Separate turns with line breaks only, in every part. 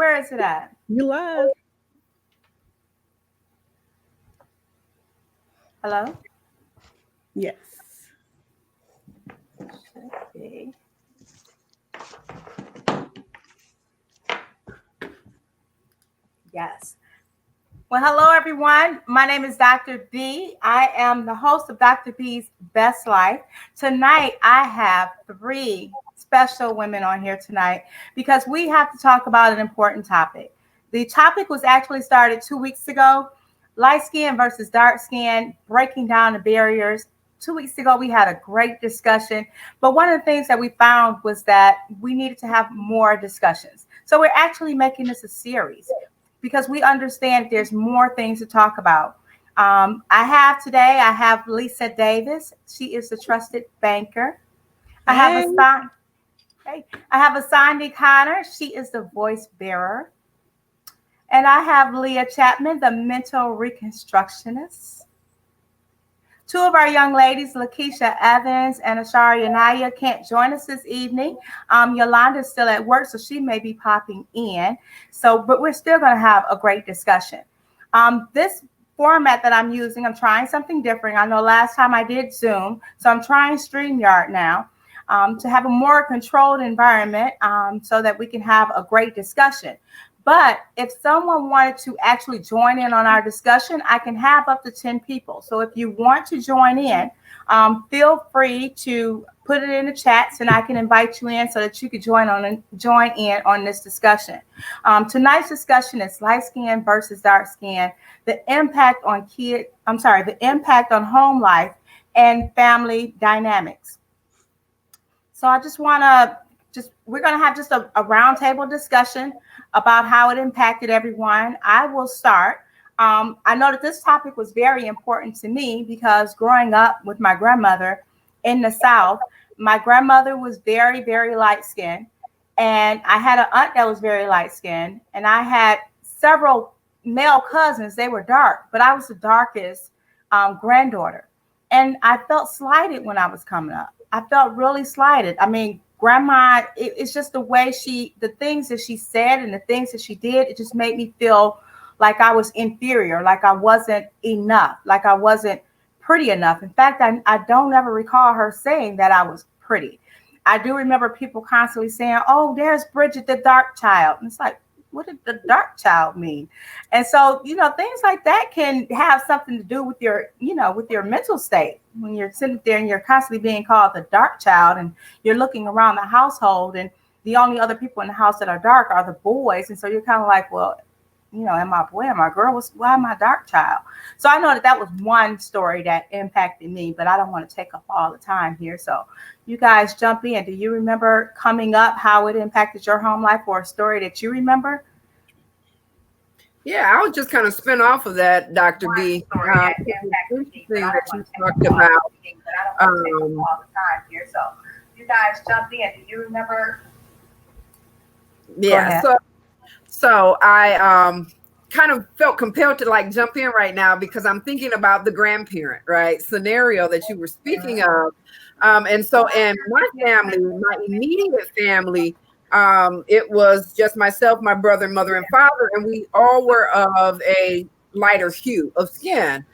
Where is it at?
You live.
Hello?
Yes.
Should be. Yes. Well, hello, everyone. My name is Dr. B. I am the host of Dr. B's Best Life. Tonight, I have three special women on here tonight because we have to talk about an important topic. The topic was actually started 2 weeks ago, light skin versus dark skin, breaking down the barriers. 2 weeks ago, we had a great discussion, but one of the things that we found was that we needed to have more discussions. So we're actually making this a series because we understand there's more things to talk about. I have Lisa Davis. She is a trusted banker. I have
Hey.
I have Asandi Connor. She is the voice bearer. And I have Leah Chapman, the mental reconstructionist. Two of our young ladies, Lakeisha Evans and Ashari Anaya, can't join us this evening. Yolanda's still at work, so she may be popping in. But we're still going to have a great discussion. This format that I'm using, I'm trying something different. I know last time I did Zoom, so I'm trying StreamYard now to have a more controlled environment so that we can have a great discussion. But if someone wanted to actually join in on our discussion, I can have up to 10 people. So if you want to join in, feel free to put it in the chats and I can invite you in so that you can join in on this discussion. Tonight's discussion is light skin versus dark skin, the impact on home life and family dynamics. So I just want to we're going to have just a roundtable discussion about how it impacted everyone. I will start. I know that this topic was very important to me because growing up with my grandmother in the South, my grandmother was very, very light skinned. And I had an aunt that was very light skinned. And I had several male cousins. They were dark, but I was the darkest granddaughter. And I felt slighted when I was coming up. I felt really slighted. I mean, Grandma, it's just the way the things that she said and the things that she did, it just made me feel like I was inferior, like I wasn't enough, like I wasn't pretty enough. In fact, I don't ever recall her saying that I was pretty. I do remember people constantly saying, oh, there's Bridget, the dark child. And it's like, what did the dark child mean? And so, things like that can have something to do with your mental state. When you're sitting there and you're constantly being called the dark child and you're looking around the household and the only other people in the house that are dark are the boys. And so you're kind of like, well, am I a boy, am I a girl? Why am I a dark child? So I know that was one story that impacted me, but I don't want to take up all the time here. So you guys jump in. Do you remember coming up, how it impacted your home life, or a story that you remember?
Yeah, I would just kind of spin off of that, Dr. B. Interesting that you talked about.
All the time here. So you guys jump in. Do you remember?
Yeah. So I kind of felt compelled to jump in right now because I'm thinking about the grandparent, right, scenario that you were speaking of. And so in my family, my immediate family, it was just myself, my brother, mother, and father, and we all were of a lighter hue of skin.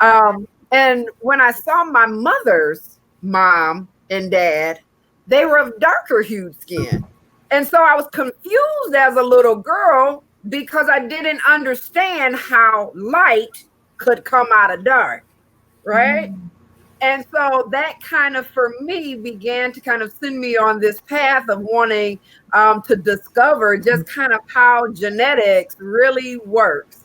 And when I saw my mother's mom and dad, they were of darker hued skin. And so I was confused as a little girl because I didn't understand how light could come out of dark, right? Mm-hmm. And so that kind of, for me, began to kind of send me on this path of wanting to discover just kind of how genetics really works.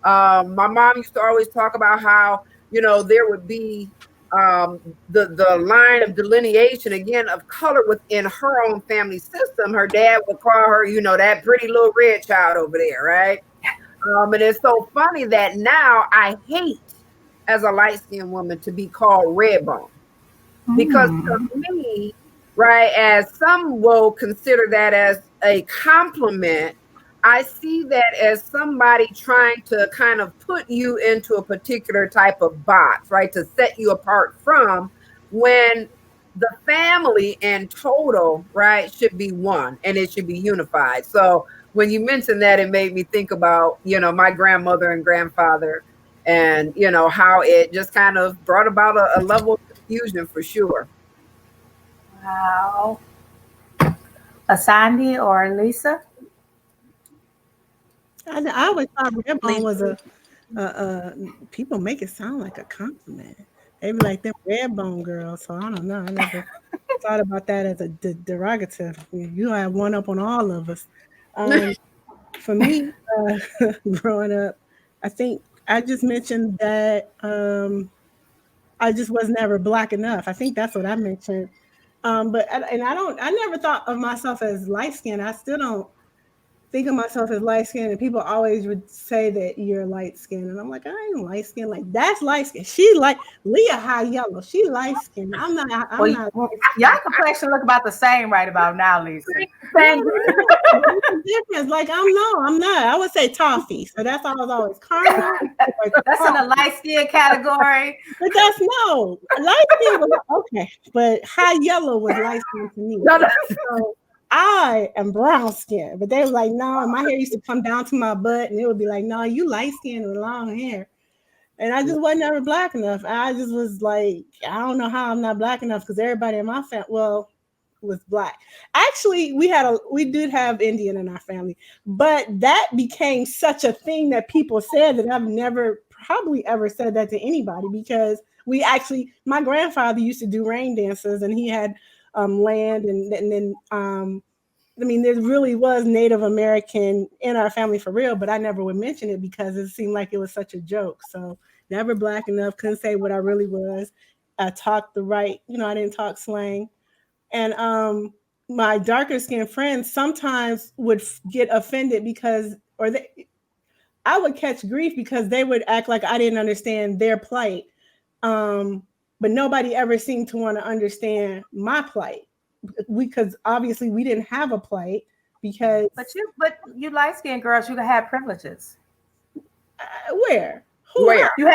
My mom used to always talk about how, there would be the line of delineation, again, of color within her own family system. Her dad would call her, that pretty little red child over there, right? And it's so funny that now I hate, as a light-skinned woman, to be called red bone. Because to me, right, as some will consider that as a compliment, I see that as somebody trying to kind of put you into a particular type of box, right, to set you apart from, when the family in total, right, should be one and it should be unified. So when you mentioned that, it made me think about, my grandmother and grandfather and, how it just kind of brought about a level of confusion for sure.
Wow. Asandi or Lisa?
I always thought red bone
Leave.
was people make it sound like a compliment. They be like them red bone girls. So I don't know. I never thought about that as a derogative. You have one up on all of us. Um, for me, growing up, I think I just mentioned that I just was never black enough. I think that's what I mentioned. And I never thought of myself as light skinned. I still don't think of myself as light skinned, and people always would say that you're light skinned, and I'm like, I ain't light skinned. Like that's light skinned. She like Leah high yellow. She light skinned. I'm not. I'm not.
Y'all complexion look about the same right about now, Lisa.
Thank
What's the difference? Like I'm not. I would say toffee. So that's why I was always caramel.
That's in the light skin category.
But that's no light skin was okay, but high yellow was light skin to me. So I am brown skin, but they were like, no, my hair used to come down to my butt, and it would be like, no, you light skin with long hair. And I just wasn't ever black enough. I just was like, I don't know how I'm not black enough because everybody in my family, was black. Actually, we did have Indian in our family, but that became such a thing that people said that I've never probably ever said that to anybody because my grandfather used to do rain dances and he had land and then I mean, there really was Native American in our family for real, but I never would mention it because it seemed like it was such a joke. So never black enough, couldn't say what I really was. I talked the right, I didn't talk slang. And my darker skinned friends sometimes would get offended I would catch grief because they would act like I didn't understand their plight. But nobody ever seemed to want to understand my plight because obviously we didn't have a plight because.
But you light skinned girls, you can have privileges.
Where?
Where?
You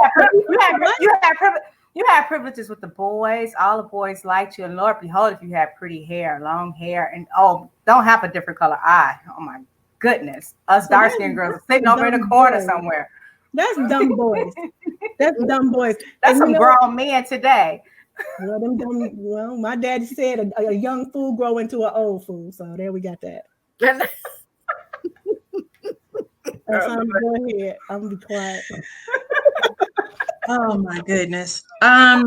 have privileges with the boys. All the boys liked you, and Lord behold, if you have pretty hair, long hair, and don't have a different color eye. Oh my goodness, us dark skinned girls are sitting over in the corner somewhere.
That's dumb boys. That's dumb boys.
That's some grown men today.
Well, my daddy said a young fool grow into an old fool. So there we got that. Go ahead. I'm gonna be quiet.
Oh my goodness. So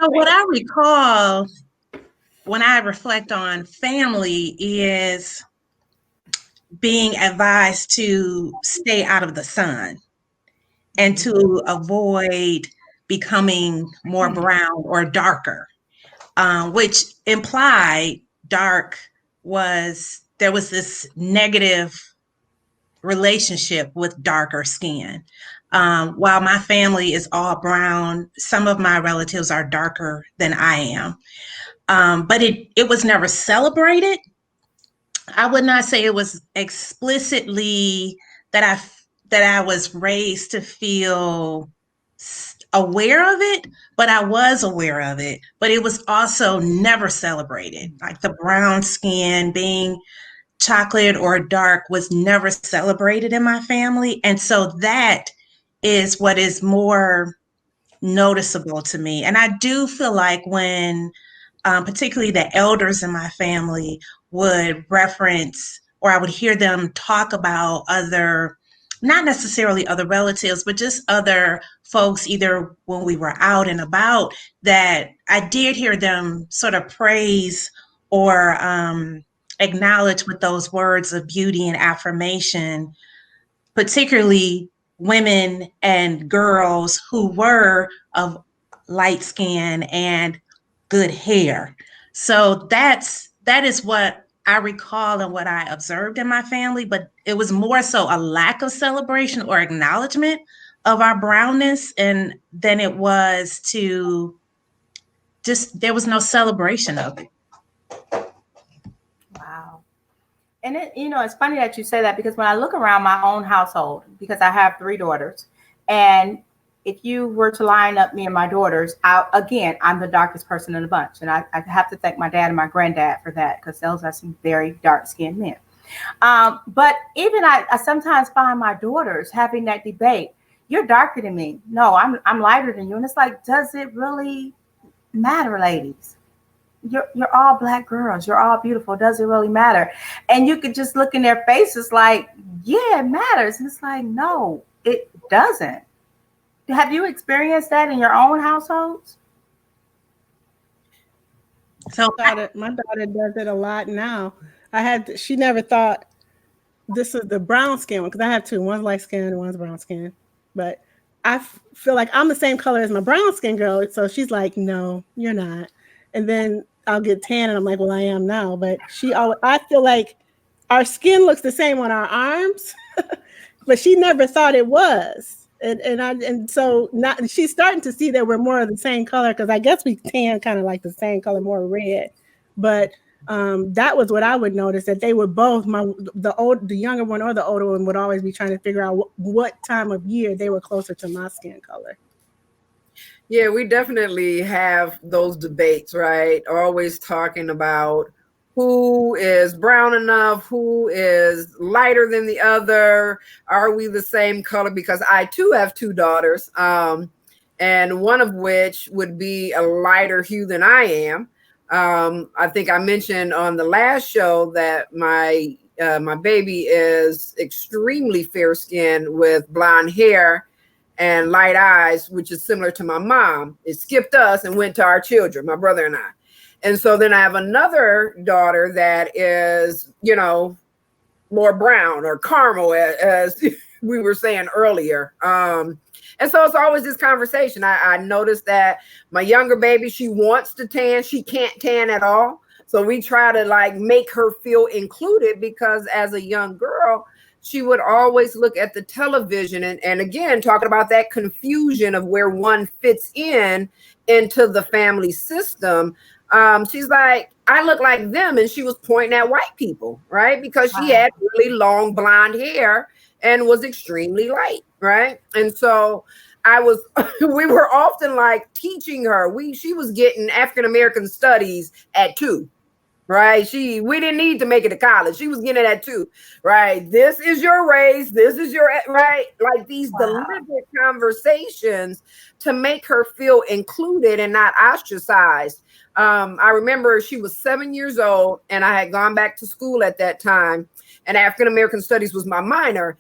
what I recall when I reflect on family is being advised to stay out of the sun and to avoid becoming more brown or darker, which implied there was this negative relationship with darker skin. While my family is all brown, some of my relatives are darker than I am. But it was never celebrated. I would not say it was explicitly that I was raised to feel aware of it, but I was aware of it. But it was also never celebrated. Like the brown skin, being chocolate or dark was never celebrated in my family. And so that is what is more noticeable to me. And I do feel like when particularly the elders in my family would reference, or I would hear them talk about other, not necessarily other relatives, but just other folks, either when we were out and about, that I did hear them sort of praise or acknowledge with those words of beauty and affirmation, particularly women and girls who were of light skin and good hair. So that is what I recall and what I observed in my family, but it was more so a lack of celebration or acknowledgement of our brownness and than it was to just, there was no celebration of it.
Wow. And it's funny that you say that because when I look around my own household, because I have 3 daughters, and if you were to line up me and my daughters, again, I'm the darkest person in the bunch. And I have to thank my dad and my granddad for that, because those are some very dark-skinned men. But even I sometimes find my daughters having that debate. You're darker than me. No, I'm lighter than you. And it's like, does it really matter, ladies? You're all Black girls. You're all beautiful. Does it really matter? And you could just look in their faces like, yeah, it matters. And it's like, no, it doesn't. Have you experienced that in your own households?
So
My daughter does it a lot now. She never thought this is the brown skin one, because I have two. One's light skin and one's brown skin. But I feel like I'm the same color as my brown skin girl. So she's like, no, you're not. And then I'll get tan and I'm like, well, I am now. But I feel like our skin looks the same on our arms, but she never thought it was. And so she's starting to see that we're more of the same color, because I guess we tan kind of like the same color, more red. But that was what I would notice, that they were both, the younger one or the older one would always be trying to figure out what time of year they were closer to my skin color.
Yeah, we definitely have those debates, right? Always talking about who is brown enough, who is lighter than the other. Are we the same color? Because I too have two daughters, and one of which would be a lighter hue than I am. I think I mentioned on the last show that my baby is extremely fair skinned with blonde hair and light eyes, which is similar to my mom. It skipped us and went to our children, my brother and I. And so then I have another daughter that is, more brown or caramel, as we were saying earlier. And so it's always this conversation. I noticed that my younger baby, she wants to tan. She can't tan at all. So we try to make her feel included, because as a young girl, she would always look at the television and again, talking about that confusion of where one fits into the family system. She's like, I look like them. And she was pointing at white people, right? Because she had really long blonde hair and was extremely light, right? And so we were often teaching her. She was getting African American studies at 2. Right. We didn't need to make it to college. She was getting that too. Right. This is your race. This is your right. Like these deliberate conversations to make her feel included and not ostracized. I remember she was 7 years old and I had gone back to school at that time, and African American studies was my minor,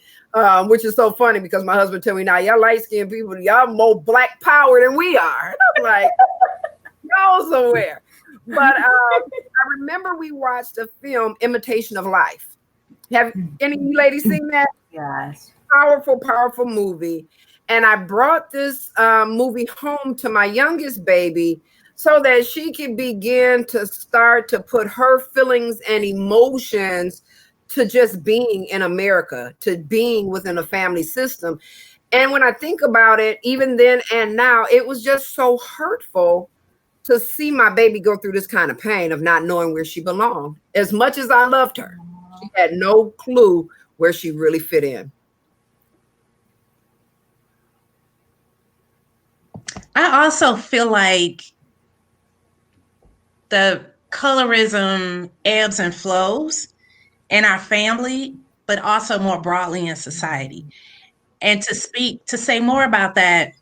which is so funny because my husband told me, now y'all light skinned people, y'all more Black power than we are. And I'm like, go somewhere. But I remember we watched a film, Imitation of Life. Have any of you ladies seen that?
Yes.
Powerful, powerful movie. And I brought this movie home to my youngest baby so that she could begin to start to put her feelings and emotions to just being in America, to being within a family system. And when I think about it, even then and now, it was just so hurtful to see my baby go through this kind of pain of not knowing where she belonged. As much as I loved her, she had no clue where she really fit in.
I also feel like the colorism ebbs and flows in our family, but also more broadly in society. And to say more about that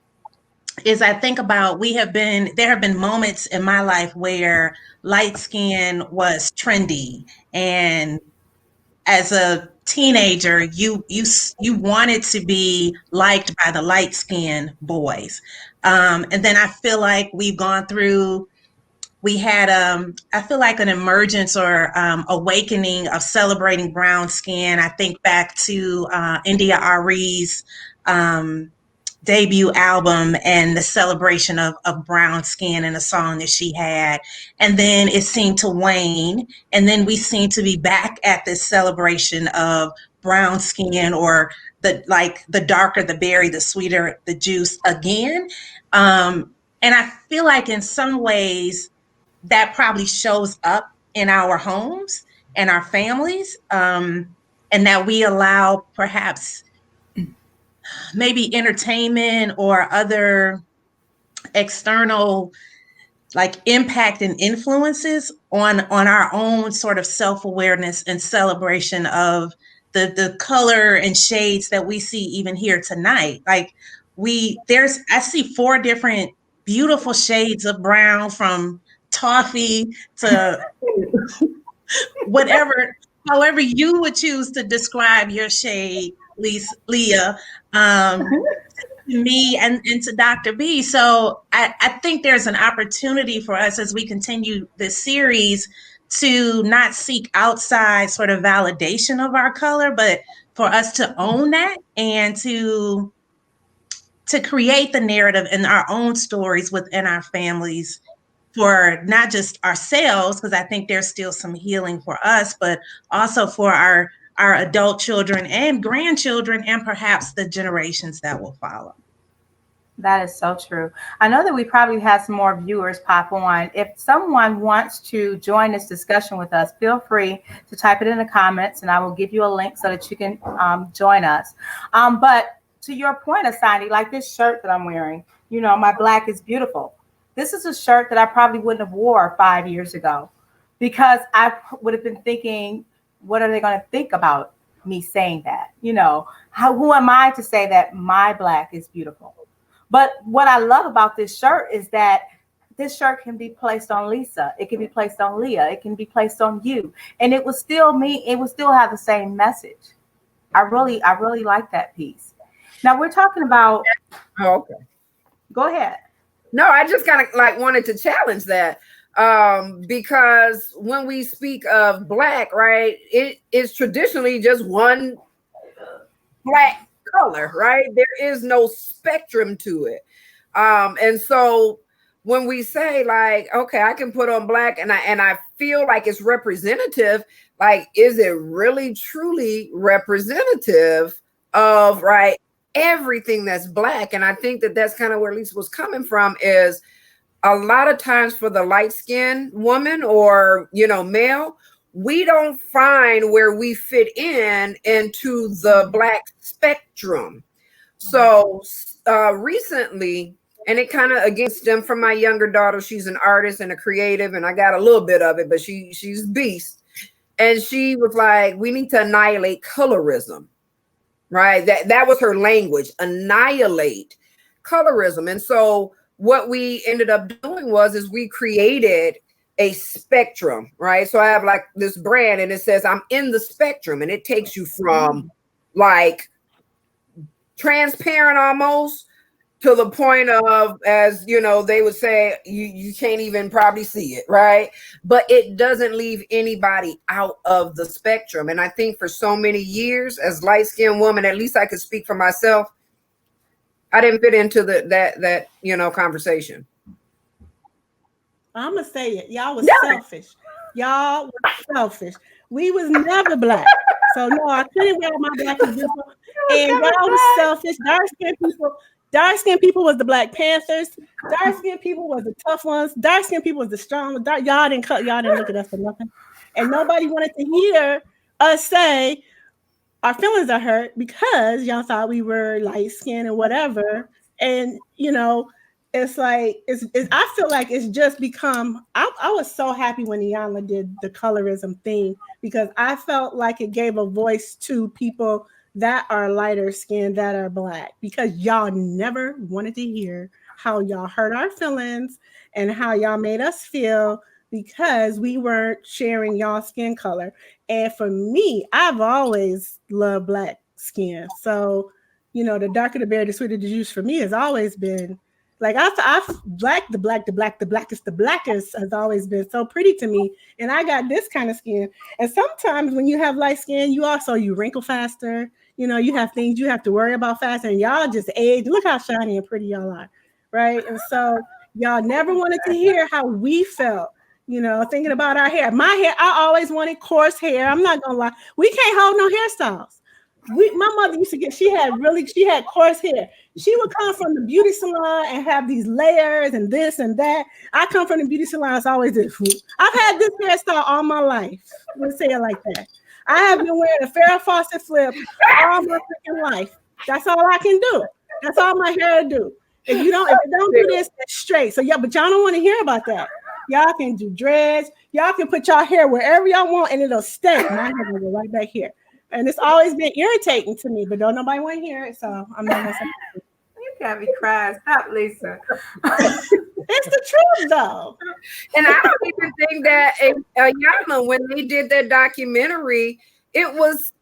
is I think about there have been moments in my life where light skin was trendy, and as a teenager you wanted to be liked by the light skinned boys, and then I feel like we had I feel like an emergence or awakening of celebrating brown skin. I think back to India Ari's debut album and the celebration of brown skin and a song that she had. And then it seemed to wane. And then we seem to be back at this celebration of brown skin, or the darker the berry, the sweeter the juice again. And I feel like in some ways that probably shows up in our homes and our families, and that we allow perhaps maybe entertainment or other external like impact and influences on our own sort of self-awareness and celebration of the color and shades that we see even here tonight. Like I see 4 different beautiful shades of brown, from toffee to whatever, however you would choose to describe your shade, Leah, me and to Dr. B. So I think there's an opportunity for us as we continue this series to not seek outside sort of validation of our color, but for us to own that and to create the narrative in our own stories within our families, for not just ourselves, because I think there's still some healing for us, but also for our adult children and grandchildren, and perhaps the generations that will follow.
That is so true. I know that we probably have some more viewers pop on. If someone wants to join this discussion with us, feel free to type it in the comments, and I will give you a link so that you can join us. But to your point, Asani, like this shirt that I'm wearing, you know, my black is beautiful. This is a shirt that I probably wouldn't have wore 5 years ago, because I would have been thinking, what are they going to think about me saying that? You know, who am I to say that my black is beautiful? But what I love about this shirt is that this shirt can be placed on Lisa. It can be placed on Leah. It can be placed on you. And it will still it will still have the same message. I really like that piece. Now we're talking about.
Oh, okay.
Go ahead.
No, I just kind of like wanted to challenge that. Because when we speak of black, right, it is traditionally just one black color, right? There is no spectrum to it. And so when we say like, okay, I can put on black and I feel like it's representative, like, is it really truly representative of, right, everything that's black? And I think that that's kind of where Lisa was coming from, is a lot of times for the light-skinned woman or, you know, male, we don't find where we fit into the black spectrum. So recently, and it kind of again stemmed from my younger daughter. She's an artist and a creative, and I got a little bit of it, but she's beast. And she was like, we need to annihilate colorism, right? That was her language, annihilate colorism. And so what we ended up doing is we created a spectrum, right? So I have like this brand and it says I'm in the spectrum, and it takes you from like transparent almost to the point of, as you know, they would say, you can't even probably see it, right? But it doesn't leave anybody out of the spectrum. And I think for so many years as light-skinned woman, at least I could speak for myself, I didn't fit into that you know, conversation.
I'm gonna say it. Y'all was selfish. Y'all were selfish. We was never black. So no, I couldn't wear my black and beautiful. And y'all was selfish. Dark-skinned people was the Black Panthers. Dark-skinned people was the tough ones. Dark-skinned people was the strong ones. Y'all didn't look at us for nothing. And nobody wanted to hear us say our feelings are hurt because y'all thought we were light-skinned and whatever. And you know, it's like I feel like it's just become. I was so happy when Iyanla did the colorism thing, because I felt like it gave a voice to people that are lighter skinned, that are black, because y'all never wanted to hear how y'all hurt our feelings and how y'all made us feel because we weren't sharing y'all skin color. And for me, I've always loved black skin. So, you know, the darker the berry, the sweeter the juice for me has always been like, the blackest has always been so pretty to me. And I got this kind of skin. And sometimes when you have light skin, you wrinkle faster. You know, you have things you have to worry about faster, and y'all just age. Look how shiny and pretty y'all are, right? And so y'all never wanted to hear how we felt, you know, thinking about our hair. My hair, I always wanted coarse hair. I'm not gonna lie. We can't hold no hairstyles. My mother used to she had coarse hair. She would come from the beauty salon and have these layers and this and that. I come from the beauty salon. It's always this. I've had this hairstyle all my life. Let's say it like that. I have been wearing a Farrah Fawcett flip all my freaking life. That's all I can do. That's all my hair do. If it don't do this, it's straight. So yeah, but y'all don't want to hear about that. Y'all can do dreads. Y'all can put y'all hair wherever y'all want, and it'll stay. My hair will go right back here. And it's always been irritating to me, but don't nobody want to hear it, so I'm not gonna say it.
You got me crying. Stop, Lisa.
It's the truth, though.
And I don't even think that Yama, when they did that documentary, it was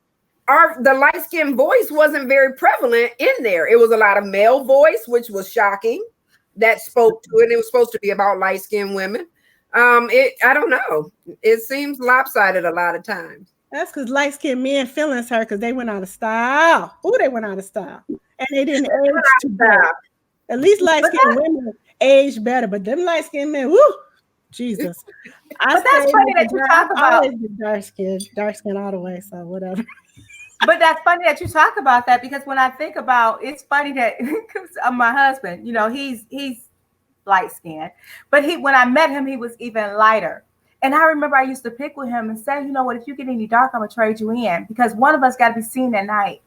the light-skinned voice wasn't very prevalent in there. It was a lot of male voice, which was shocking. That spoke to it. It was supposed to be about light-skinned women. I don't know. It seems lopsided a lot of times.
That's because light-skinned men feelings hurt because they went out of style. Ooh, they went out of style. And they didn't age too bad. At least light-skinned women age better, but them light-skinned men, woo, Jesus.
But that's funny that you talk about.
I always been dark skin all the way, so whatever.
But that's funny that you talk about that, because when I think about, it's funny that my husband, he's light skinned, but when I met him, he was even lighter. And I remember I used to pick with him and say, you know what, if you get any dark, I'm gonna trade you in, because one of us got to be seen at night.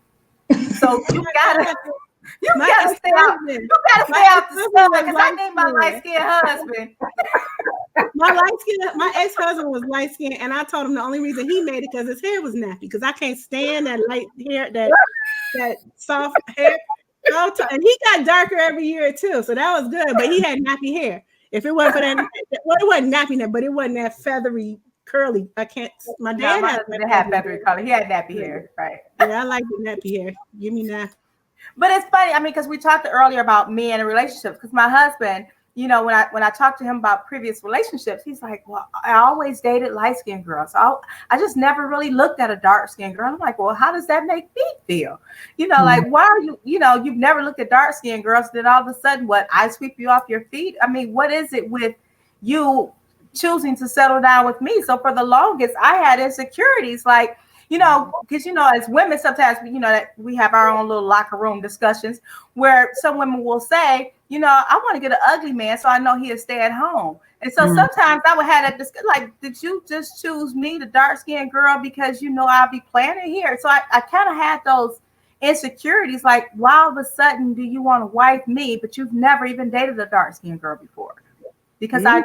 So you gotta stay out. You gotta stay out the sun, because I need my light skinned husband.
My ex-husband was light skinned, and I told him the only reason he made it because his hair was nappy, because I can't stand that light hair, that soft hair. And he got darker every year too, so that was good. But he had nappy hair. If it wasn't for that, well, it wasn't nappy, but it wasn't that feathery, curly. I can't. My dad
had feathery color. He had nappy hair, right?
Yeah, I like the nappy hair. Give me that.
But it's funny. I mean, because we talked earlier about men and relationships. Because my husband, when I talked to him about previous relationships, he's like, well, I always dated light-skinned girls. So I just never really looked at a dark-skinned girl. I'm like, well, how does that make me feel? Like, why are you, you've never looked at dark-skinned girls, then all of a sudden, what, I sweep you off your feet? I mean, what is it with you choosing to settle down with me? So for the longest, I had insecurities, like, because, as women, sometimes, that we have our own little locker room discussions where some women will say, I want to get an ugly man, so I know he'll stay at home. And so sometimes I would have that discussion, like, did you just choose me, the dark-skinned girl, because I'll be planning here? So I kind of had those insecurities, like, why all of a sudden do you want to wife me, but you've never even dated a dark-skinned girl before? Because I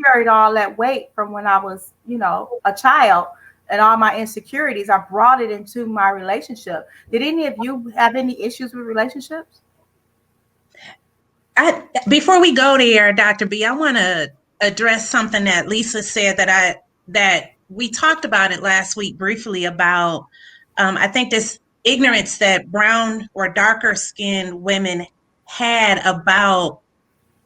carried all that weight from when I was, a child. And all my insecurities, I brought it into my relationship. Did any of you have any issues with relationships?
Before we go there, Dr. B, I want to address something that Lisa said that we talked about it last week briefly about, I think this ignorance that brown or darker skinned women had about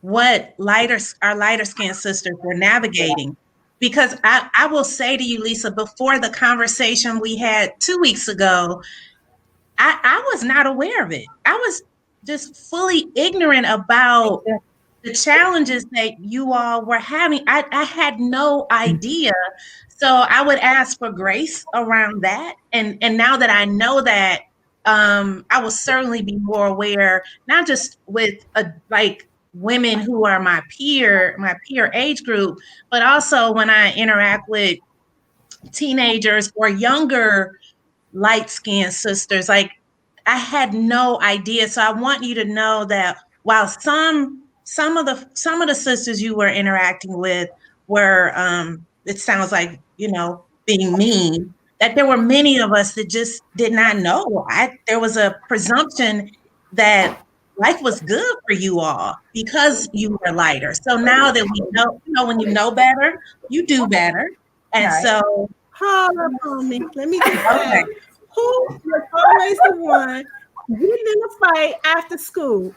what our lighter skinned sisters were navigating. Because I will say to you, Lisa, before the conversation we had 2 weeks ago, I was not aware of it. I was just fully ignorant about the challenges that you all were having. I had no idea. So I would ask for grace around that. And now that I know that, I will certainly be more aware, not just with women who are my peer age group, but also when I interact with teenagers or younger light-skinned sisters. Like, I had no idea. So I want you to know that while some of the sisters you were interacting with were, it sounds like, being mean, that there were many of us that just did not know. There was a presumption that life was good for you all because you were lighter. So now that we know, when you know better, you do better. And so,
hold on me. Let me just say, who was always the one getting in a fight after school?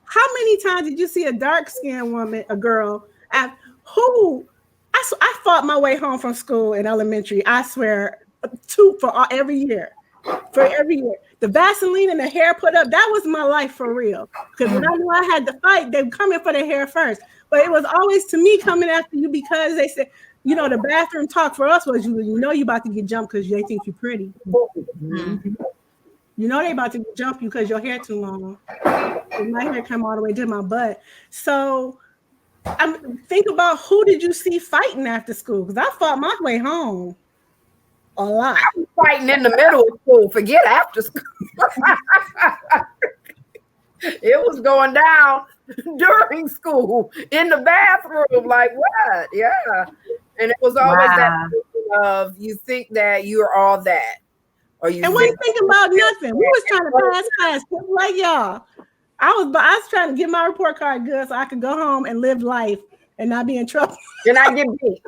How many times did you see a dark-skinned woman, a girl, I fought my way home from school in elementary, I swear, every year. For every year. The Vaseline and the hair put up, that was my life for real. Because when I knew I had to fight, they would come in for the hair first. But it was always to me coming after you because they said, the bathroom talk for us was you about to get jumped because they think you're pretty. Mm-hmm. They about to jump you because your hair too long. And my hair come all the way to my butt. So think about, who did you see fighting after school? Because I fought my way home. A lot.
I was fighting in the middle of school. Forget after school. It was going down during school in the bathroom. Like what? Yeah. And it was always that of you think that you're all that. Or you
and wasn't thinking about nothing. We was trying to pass class like y'all. I was trying to get my report card good so I could go home and live life and not be in trouble.
And I get beat.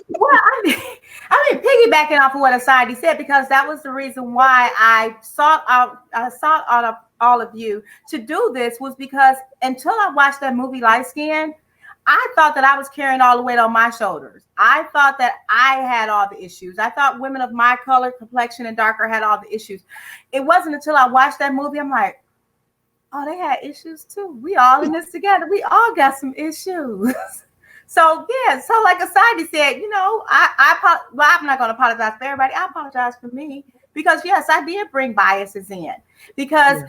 Well, I mean, piggybacking off of what Asadi said, because that was the reason why I sought out of all of you to do this, was because until I watched that movie Light Skin, I thought that I was carrying all the weight on my shoulders. I thought that I had all the issues. I thought women of my color, complexion, and darker had all the issues. It wasn't until I watched that movie, I'm like, oh, they had issues too. We all in this together. We all got some issues. So yeah, so like Asadi said, you know, I'm not going to apologize for everybody. I apologize for me because yes, I did bring biases in because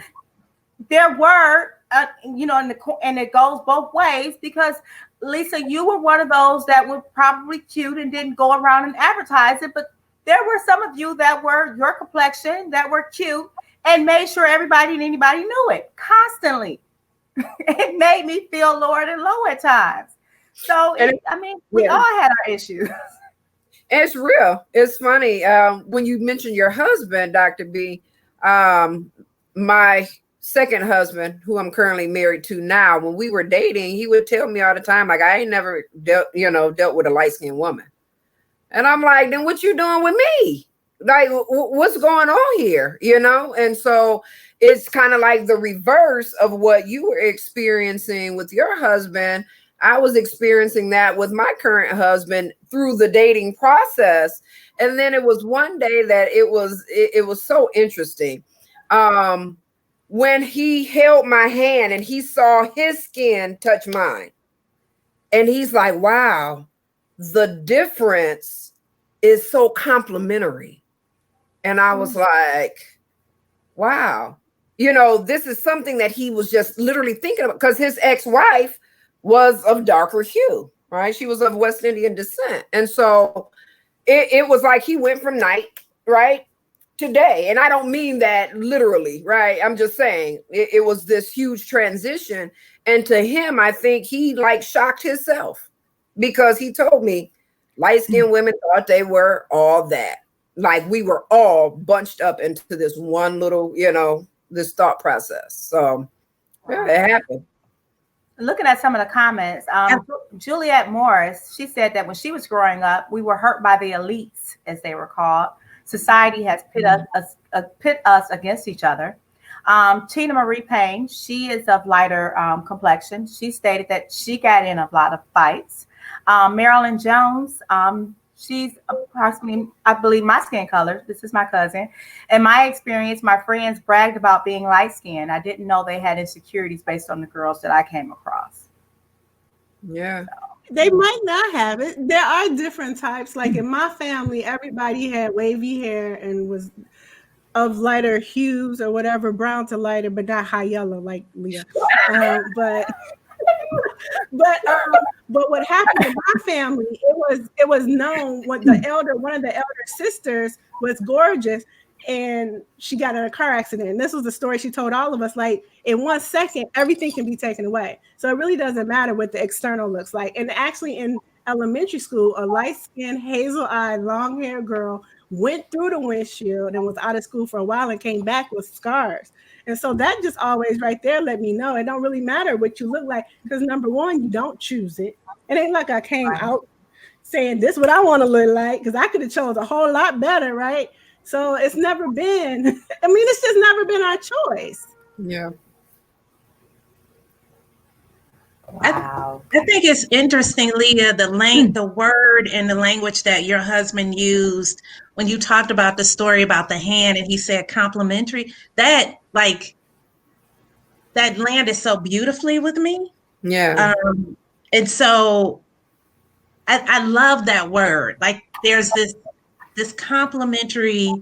there were, you know, and it goes both ways because Lisa, you were one of those that were probably cute and didn't go around and advertise it, but there were some of you that were your complexion that were cute and made sure everybody and anybody knew it constantly. It made me feel lower and low at times. So, we all had our issues.
It's real. It's funny. When you mentioned your husband, Dr. B, my second husband, who I'm currently married to now, when we were dating, he would tell me all the time, like, I ain't never dealt with a light-skinned woman. And I'm like, then what you doing with me? Like, what's going on here? You know? And so it's kind of like the reverse of what you were experiencing with your husband. I was experiencing that with my current husband through the dating process. And then it was one day that it was so interesting. When he held my hand and he saw his skin touch mine. And he's like, wow, the difference is so complementary. And I was like, wow, you know, this is something that he was just literally thinking about because his ex-wife was of darker hue, right? She was of West Indian descent. And so it was like he went from night, right, to day. And I don't mean that literally, right? I'm just saying it was this huge transition. And to him, I think he like shocked himself because he told me light-skinned women thought they were all that. Like we were all bunched up into this one little, you know, this thought process. So yeah, it happened.
Looking at some of the comments, Juliette Morris, she said that when she was growing up, we were hurt by the elites, as they were called. Society has pit us against each other. Tina Marie Payne, she is of lighter complexion. She stated that she got in a lot of fights. Marilyn Jones, she's approximately, I believe, my skin color. This is my cousin. In my experience, my friends bragged about being light-skinned. I didn't know they had insecurities based on the girls that I came across.
Yeah.
They might not have it. There are different types. Like in my family, everybody had wavy hair and was of lighter hues or whatever, brown to lighter, but not high yellow like Leah. But what happened in my family, it was known what one of the elder sisters was gorgeous and she got in a car accident. And this was the story she told all of us. Like in 1 second, everything can be taken away. So it really doesn't matter what the external looks like. And actually in elementary school, a light-skinned, hazel-eyed, long-haired girl went through the windshield and was out of school for a while and came back with scars. And so that just always right there let me know it don't really matter what you look like because number one, you don't choose it. It ain't like I came out saying this is what I want to look like because I could have chose a whole lot better, right? So it's never been, I mean, it's just never been our choice.
Yeah.
Wow. I think it's interesting, Leah, the word and the language that your husband used when you talked about the story about the hand and he said complimentary, that landed so beautifully with me.
Yeah.
And so I love that word. Like there's this complimentary,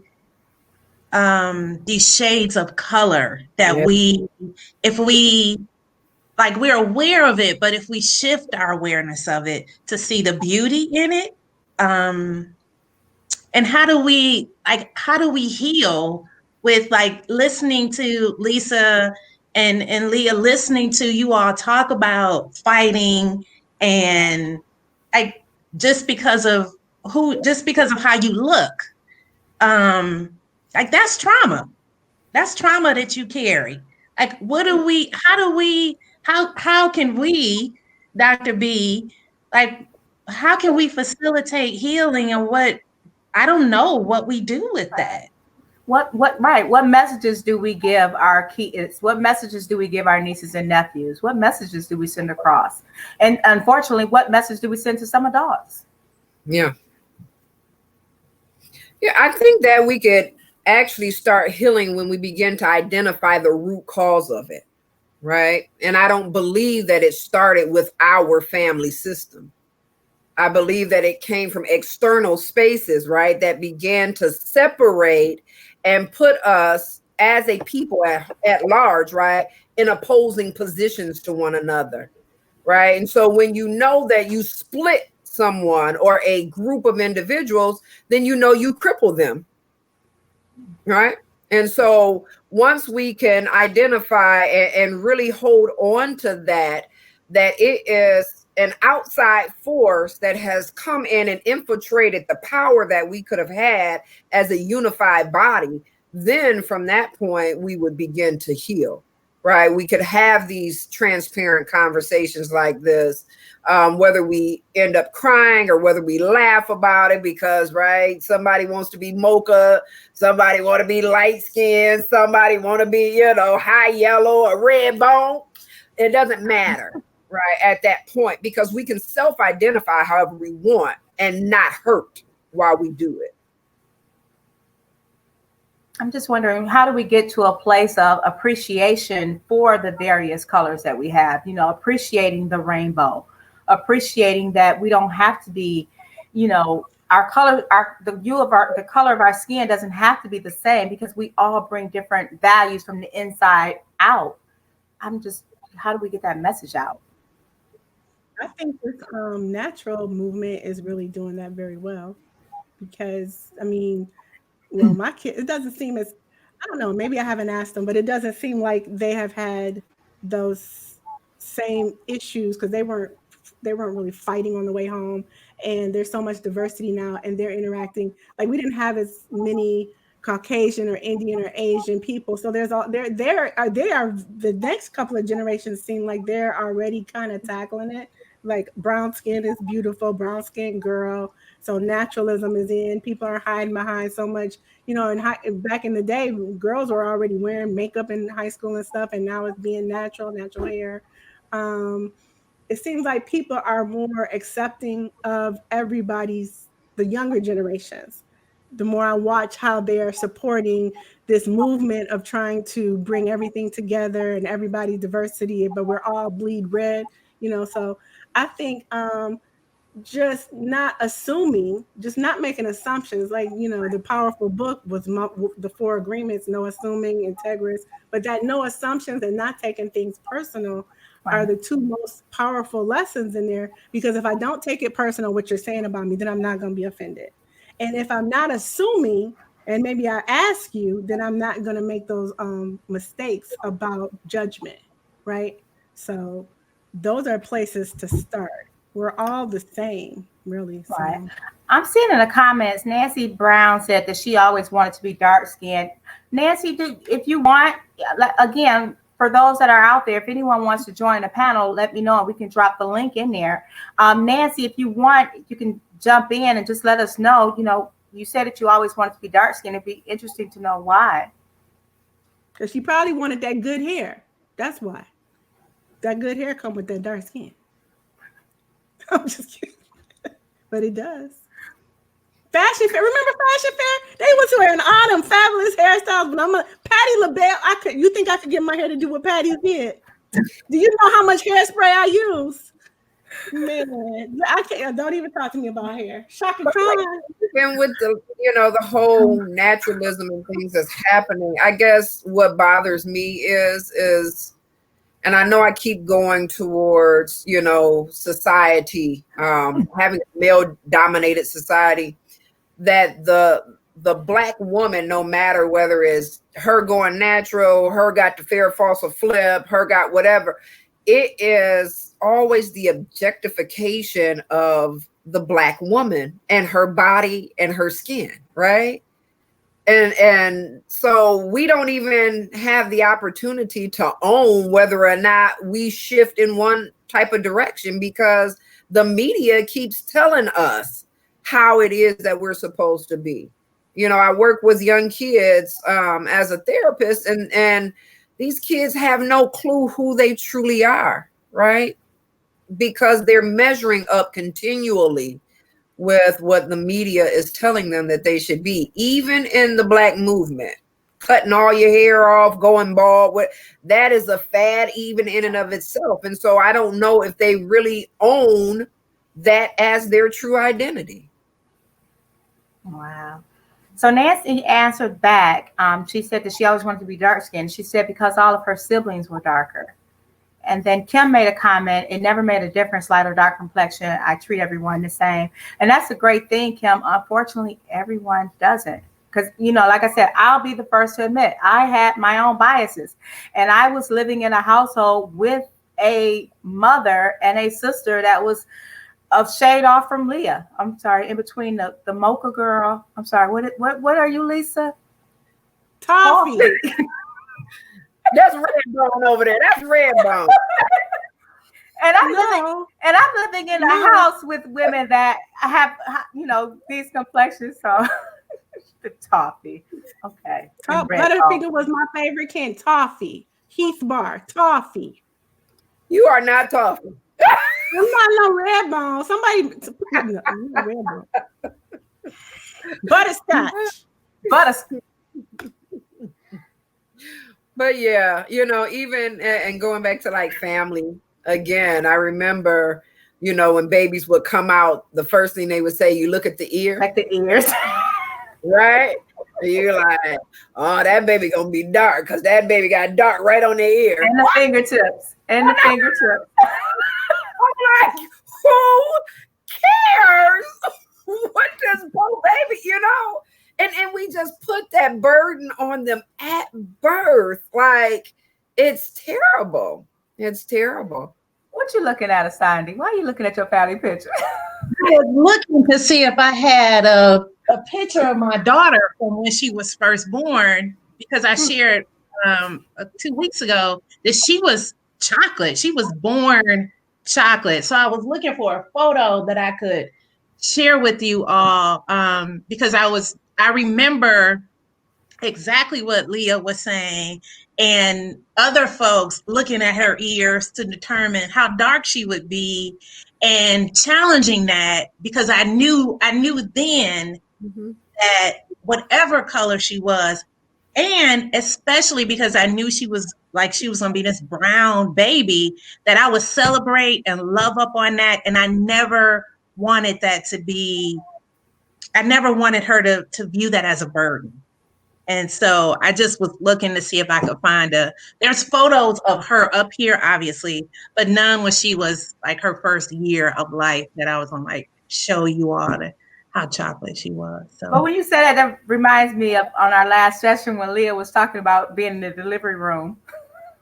these shades of color that if we like we're aware of it, but if we shift our awareness of it to see the beauty in it, and how do we heal with like listening to Lisa and Leah, listening to you all talk about fighting and like just because of how you look. Like that's trauma. That's trauma that you carry. Like how can we, Dr. B, like how can we facilitate healing, and I don't know what we do with that.
What messages do we give our kids? What messages do we give our nieces and nephews? What messages do we send across? And unfortunately, what message do we send to some adults?
Yeah. Yeah, I think that we could actually start healing when we begin to identify the root cause of it, right? And I don't believe that it started with our family system. I believe that it came from external spaces, right, that began to separate and put us as a people at large, right, in opposing positions to one another, right? And so when you know that you split someone or a group of individuals, then you know you cripple them, right? And so once we can identify and really hold on to that it is an outside force that has come in and infiltrated the power that we could have had as a unified body, then from that point, we would begin to heal, right? We could have these transparent conversations like this, whether we end up crying or whether we laugh about it because, right, somebody wants to be mocha, somebody want to be light skinned, somebody want to be, high yellow or red bone. It doesn't matter, right, at that point, because we can self-identify however we want and not hurt while we do it.
I'm just wondering, how do we get to a place of appreciation for the various colors that we have, appreciating the rainbow, appreciating that we don't have to be, our color, the color of our skin doesn't have to be the same because we all bring different values from the inside out. How do we get that message out?
I think this natural movement is really doing that very well because, well, my kid, it doesn't seem as, I don't know, maybe I haven't asked them, but it doesn't seem like they have had those same issues because they weren't really fighting on the way home. And there's so much diversity now and they're interacting. Like we didn't have as many Caucasian or Indian or Asian people. So they are the next couple of generations seem like they're already kind of tackling it. Like brown skin is beautiful, brown skin girl. So naturalism is in. People are hiding behind so much, and back in the day, girls were already wearing makeup in high school and stuff, and now it's being natural hair. It seems like people are more accepting of the younger generations. The more I watch how they are supporting this movement of trying to bring everything together and everybody's diversity, but we're all bleed red, so I think just not assuming, just not making assumptions. Like, the powerful book was the 4 agreements, no assuming, integrous, but that no assumptions and not taking things personal are the 2 most powerful lessons in there. Because if I don't take it personal, what you're saying about me, then I'm not going to be offended. And if I'm not assuming, and maybe I ask you, then I'm not going to make those mistakes about judgment, right? So those are places to start. We're all the same, really. So.
Right. I'm seeing in the comments, Nancy Brown said that she always wanted to be dark skinned. Nancy, if you want, again, for those that are out there, if anyone wants to join the panel, let me know and we can drop the link in there. Nancy, if you want, you can jump in and just let us know. You said that you always wanted to be dark skinned. It'd be interesting to know why.
Because she probably wanted that good hair. That's why. That good hair come with that dark skin. I'm just kidding. But it does. Fashion fair. Remember Fashion Fair? They was wearing all them fabulous hairstyles. But Patti LaBelle, you think I could get my hair to do what Patti did? Do you know how much hairspray I use? Man, I can't. Don't even talk to me about hair. Shaka Khan.
And with the whole naturalism and things that's happening, I guess what bothers me is, and I know I keep going towards, society, having a male-dominated society, that the Black woman, no matter whether it's her going natural, her got the fair, false, or flip, her got whatever, it is always the objectification of the Black woman and her body and her skin, right? And so we don't even have the opportunity to own whether or not we shift in one type of direction, because the media keeps telling us how it is that we're supposed to be. You know, I work with young kids as a therapist, and these kids have no clue who they truly are, right? Because they're measuring up continually with what the media is telling them that they should be. Even in the Black movement, cutting all your hair off, going bald, that is a fad even in and of itself. And so I don't know if they really own that as their true identity.
Wow. So Nancy answered back. She said that she always wanted to be dark skinned. She said because all of her siblings were darker. And then Kim made a comment, it never made a difference, light or dark complexion. I treat everyone the same. And that's a great thing, Kim. Unfortunately, everyone doesn't. Because, you know, like I said, I'll be the first to admit I had my own biases. And I was living in a household with a mother and a sister that was a shade off from Leah. I'm sorry, in between the mocha girl. I'm sorry, what are you, Lisa?
Toffee.
That's red bone over there. That's red bone.
And I'm living in a house with women that have, you know, these complexions. So the toffee. Okay.
Butterfinger was my favorite candy. Toffee. Heath Bar. Toffee.
You are not toffee.
I'm not no red bone. Somebody no, red bone. Butterscotch.
Butterscotch.
But yeah, you know, even and going back to like family again, I remember, you know, when babies would come out, the first thing they would say, you look at the ear.
Like the ears.
Right? And you're like, oh, that baby gonna be dark because that baby got dark right on their ear.
And the fingertips. And the fingertips.
I'm like, who cares? What does poor baby, you know? And we just put that burden on them at birth. Like, it's terrible. It's terrible.
What you looking at, Asandi? Why are you looking at your family picture?
I was looking to see if I had a picture of my daughter from when she was first born, because I shared 2 weeks ago that she was chocolate. She was born chocolate. So I was looking for a photo that I could share with you all, because I remember exactly what Leah was saying, and other folks looking at her ears to determine how dark she would be, and challenging that, because I knew then that whatever color she was, and especially because I knew she was going to be this brown baby, that I would celebrate and love up on that. And I never wanted that to be, I never wanted her to view that as a burden. And so I just was looking to see if I could find there's photos of her up here, obviously, but none when she was like her first year of life that I was going to like show you all how chocolate she was. So.
But when you say that reminds me of on our last session when Leah was talking about being in the delivery room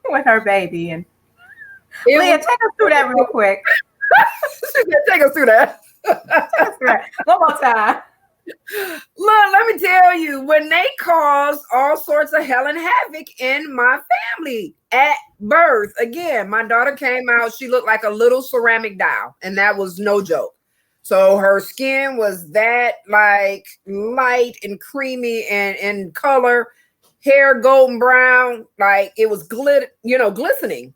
with her baby. And Leah, take us through that real quick.
Take us through that.
One more time.
Look, let me tell you, when they caused all sorts of hell and havoc in my family at birth, again, my daughter came out, she looked like a little ceramic doll, and that was no joke. So her skin was that like light and creamy and in color, hair golden brown, like it was glistening.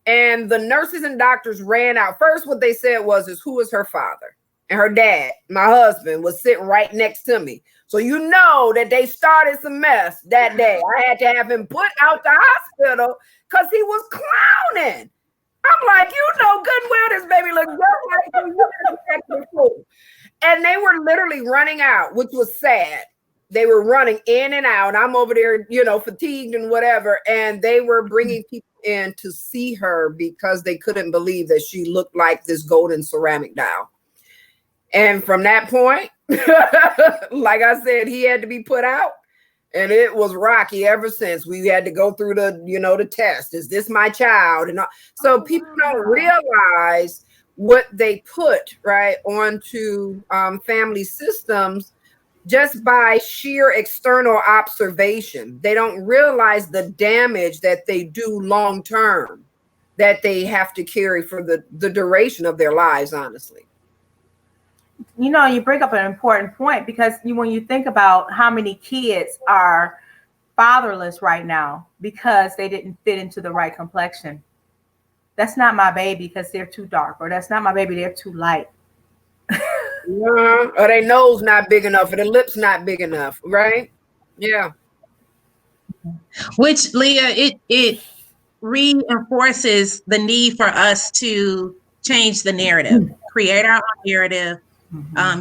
And the nurses and doctors ran out. First, what they said was, who is her father? And her dad, my husband, was sitting right next to me. So you know that they started some mess that day. I had to have him put out the hospital because he was clowning. I'm like, you know good and well this baby looks just like you. And they were literally running out, which was sad. They were running in and out. I'm over there, fatigued and whatever. And they were bringing people in to see her because they couldn't believe that she looked like this golden ceramic doll. And from that point, like I said, he had to be put out. And it was rocky ever since. We had to go through the test. Is this my child? And so people don't realize what they put right onto family systems just by sheer external observation. They don't realize the damage that they do long term, that they have to carry for the duration of their lives, honestly.
You bring up an important point, because when you think about how many kids are fatherless right now because they didn't fit into the right complexion. That's not my baby because they're too dark, or that's not my baby, they're too light.
Or their nose not big enough, or their lips not big enough, right? Yeah.
Which, Leah, it reinforces the need for us to change the narrative, create our own narrative,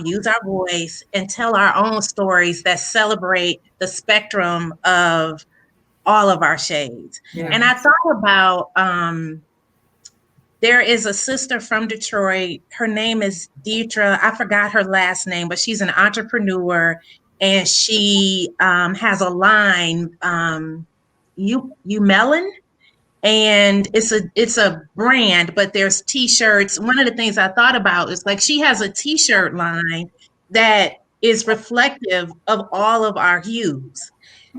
use our voice, and tell our own stories that celebrate the spectrum of all of our shades. Yeah. And I thought about, there is a sister from Detroit. Her name is Deidre. I forgot her last name, but she's an entrepreneur, and she has a line, You Melon. And it's a brand, but there's t-shirts. One of the things I thought about is, like, she has a t-shirt line that is reflective of all of our hues.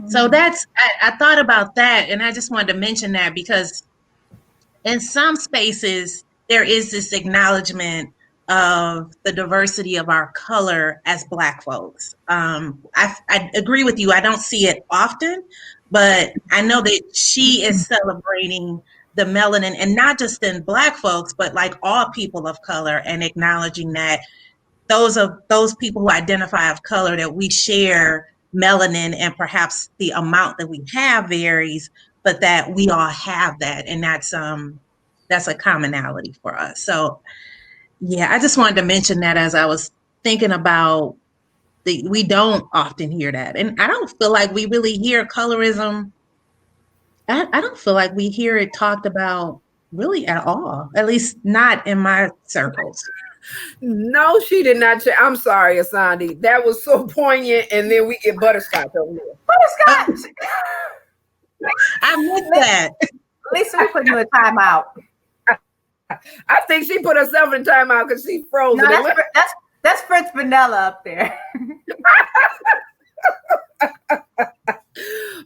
So I thought about that, and I just wanted to mention that because in some spaces there is this acknowledgement of the diversity of our color as Black folks. I agree with you. I don't see it often, but I know that she is celebrating the melanin, and not just in Black folks, but like all people of color, and acknowledging that those people who identify of color, that we share melanin, and perhaps the amount that we have varies, but that we all have that, and that's a commonality for us. So yeah, I just wanted to mention that as I was thinking about we don't often hear that. And I don't feel like we really hear colorism. I don't feel like we hear it talked about really at all, at least not in my circles.
No, she did not. I'm sorry, Asandi. That was so poignant. And then we get butterscotch over here.
Butterscotch!
I missed that.
Lisa, we put you in timeout.
I think she put herself in timeout because she froze.
No, that's Fritz Vanilla up there.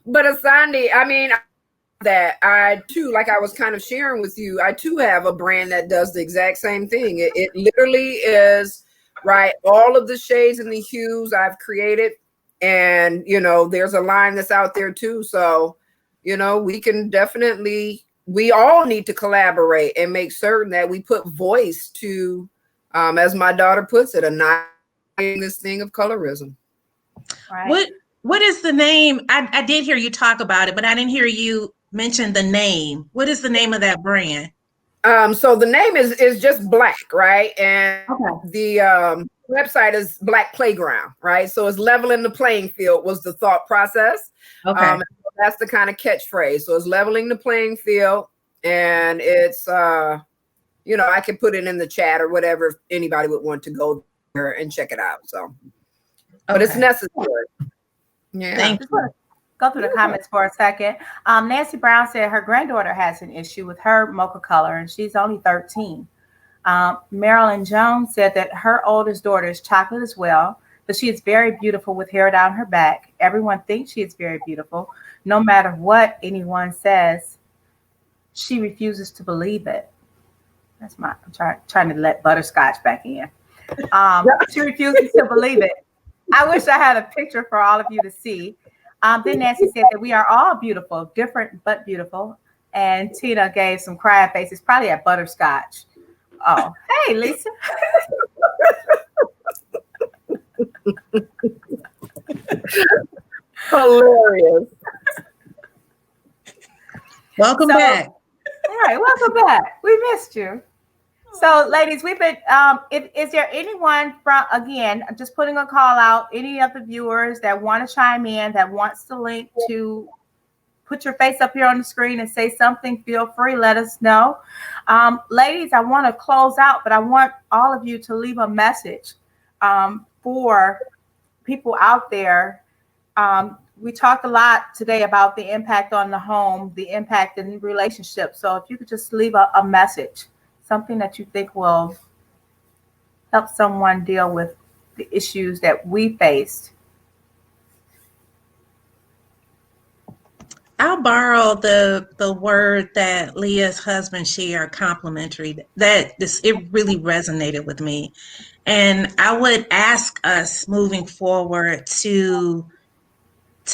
But Asandi, I mean, that I too, like I was kind of sharing with you, I too have a brand that does the exact same thing. It literally is, right, all of the shades and the hues I've created. And, there's a line that's out there too. So, we can definitely, we all need to collaborate and make certain that we put voice to, as my daughter puts it, annihilating this thing of colorism.
Right.
What is the name? I did hear you talk about it, but I didn't hear you mention the name. What is the name of that brand?
So the name is just Black, right? And the website is Black Playground, right? So it's leveling the playing field was the thought process.
Okay.
That's the kind of catchphrase. So it's leveling the playing field, and it's I can put it in the chat or whatever if anybody would want to go there and check it out. So, but it's necessary. Yeah.
Thank you.
Go through the comments for a second. Nancy Brown said her granddaughter has an issue with her mocha color, and she's only 13. Marilyn Jones said that her oldest daughter is chocolate as well, but she is very beautiful with hair down her back. Everyone thinks she is very beautiful. No matter what anyone says, she refuses to believe it. That's I'm trying to let butterscotch back in. She refuses to believe it. I wish I had a picture for all of you to see. Then Nancy said that we are all beautiful, different but beautiful. And Tina gave some crying faces, probably at butterscotch. Oh, hey, Lisa.
Hilarious.
Welcome back.
All right, welcome back. We missed you. So, ladies, we've been, is there anyone from, again, just putting a call out, any of the viewers that want to chime in, that wants to link to put your face up here on the screen and say something, feel free, let us know. Ladies, I want to close out, but I want all of you to leave a message for people out there. We talked a lot today about the impact on the home, the impact in relationships. So if you could just leave a message, something that you think will help someone deal with the issues that we faced.
I'll borrow the word that Leah's husband shared, complimentary. It really resonated with me. And I would ask us moving forward to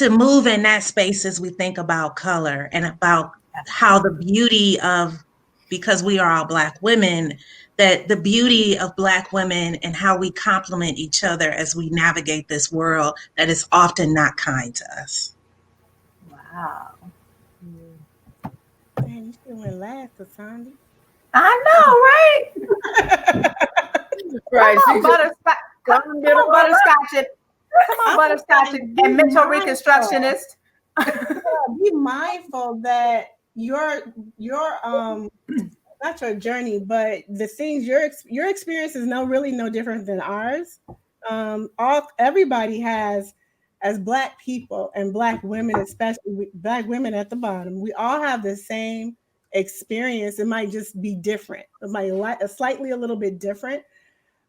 move in that space as we think about color and about how the beauty of, because we are all Black women, that the beauty of Black women and how we complement each other as we navigate this world that is often not kind to us.
Wow.
Man, you still went last, Sandy.
I know, right?
Right.
Come on, butterscotch. Come on, butterscotch. Come on, butterscotch and mental reconstructionist.
Be mindful that your not your journey, but the things your experience is really no different than ours. Everybody has, as Black people and Black women, especially Black women at the bottom, we all have the same experience. It might just be different. It might slightly a little bit different.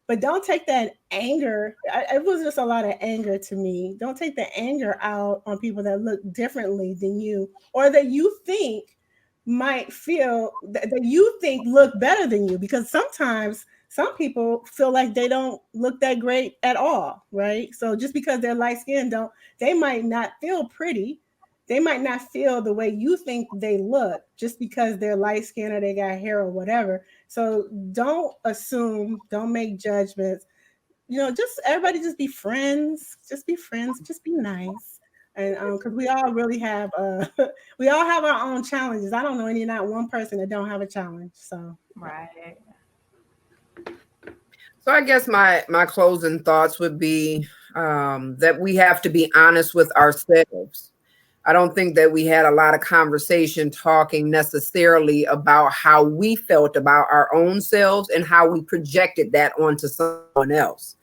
But don't take that anger. It was just a lot of anger to me. Don't take the anger out on people that look differently than you, or that you think might feel that you think look better than you, because sometimes some people feel like they don't look that great at all, right? So just because they're light skinned, they might not feel pretty. They might not feel the way you think they look just because they're light skinned or they got hair or whatever. So don't assume, don't make judgments. Just everybody just be friends. Just be friends. Just be nice. And because we all really have we all have our own challenges. I don't know not one person that don't have a challenge. So
right.
So I guess my closing thoughts would be that we have to be honest with ourselves. I don't think that we had a lot of conversation talking necessarily about how we felt about our own selves and how we projected that onto someone else.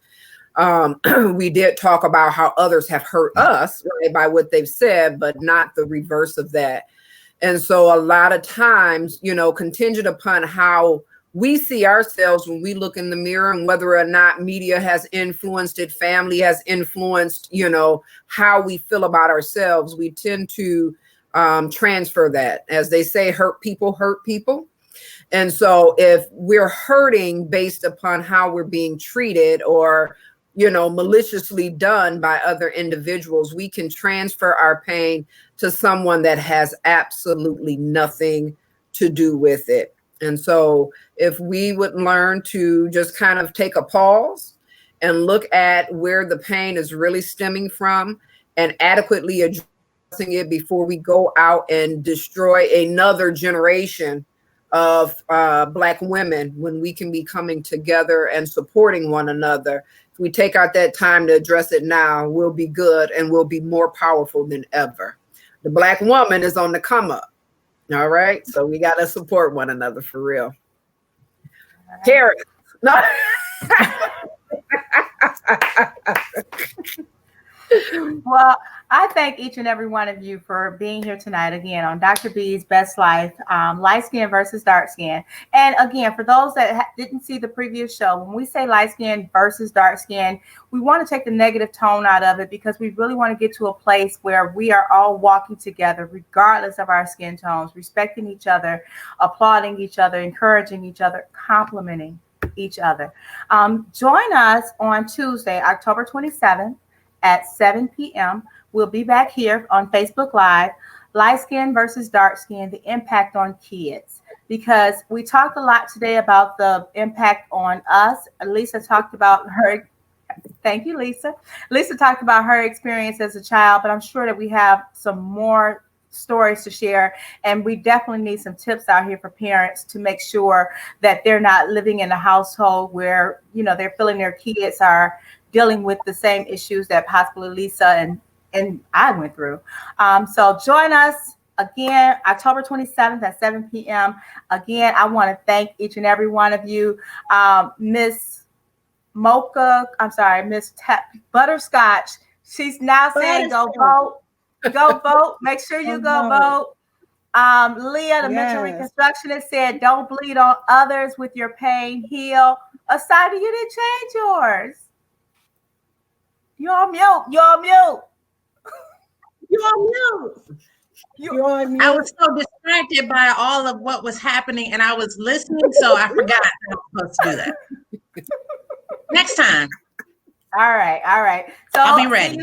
We did talk about how others have hurt us, right, by what they've said, but not the reverse of that. And so a lot of times, contingent upon how we see ourselves when we look in the mirror, and whether or not media has influenced it, family has influenced, how we feel about ourselves, we tend to transfer that. As they say, hurt people. And so if we're hurting based upon how we're being treated or, maliciously done by other individuals, we can transfer our pain to someone that has absolutely nothing to do with it. And so if we would learn to just kind of take a pause and look at where the pain is really stemming from and adequately addressing it before we go out and destroy another generation of Black women, when we can be coming together and supporting one another. If we take out that time to address it now, we'll be good and we'll be more powerful than ever. The Black woman is on the come up. All right. So we got to support one another for real. Carrie. No.
Well, I thank each and every one of you for being here tonight again on Dr. B's Best Life, light skin versus dark skin. And again, for those that didn't see the previous show, when we say light skin versus dark skin, we want to take the negative tone out of it, because we really want to get to a place where we are all walking together, regardless of our skin tones, respecting each other, applauding each other, encouraging each other, complimenting each other. Join us on Tuesday, October 27th. At 7 p.m. We'll be back here on Facebook Live, light skin versus dark skin, the impact on kids. Because we talked a lot today about the impact on us. Lisa talked about her, thank you, Lisa. Lisa talked about her experience as a child, but I'm sure that we have some more stories to share. And we definitely need some tips out here for parents to make sure that they're not living in a household where, they're feeling their kids are dealing with the same issues that possibly Lisa and I went through. So join us again, October 27th at 7 p.m. Again, I want to thank each and every one of you. Miss Miss Butterscotch. She's now saying go vote. Go vote. Make sure you go vote. Leah, the mental reconstructionist, said, don't bleed on others with your pain. Heal. Asada, you didn't change yours. You're on mute. You're on mute.
You're on mute. You're on mute.
I was so distracted by all of what was happening, and I was listening, so I forgot I was supposed to do that. Next time.
All right. All right. So
I'll be ready.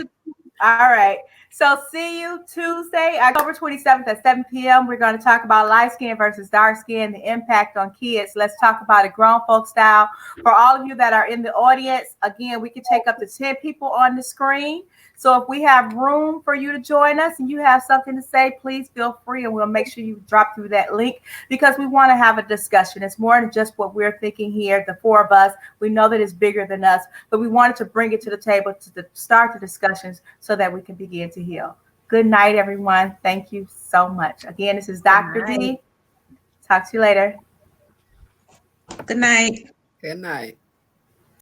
All right. So see you Tuesday, October 27th at 7 p.m. We're going to talk about light skin versus dark skin, the impact on kids. Let's talk about it grown folk style. For all of you that are in the audience, again, we can take up to 10 people on the screen. So if we have room for you to join us and you have something to say, please feel free, and we'll make sure you drop through that link, because we want to have a discussion. It's more than just what we're thinking here, the four of us. We know that it's bigger than us, but we wanted to bring it to the table to start the discussions so that we can begin to heal. Good night, everyone. Thank you so much. Again, this is Dr. D. Talk to you later.
Good night.
Good night.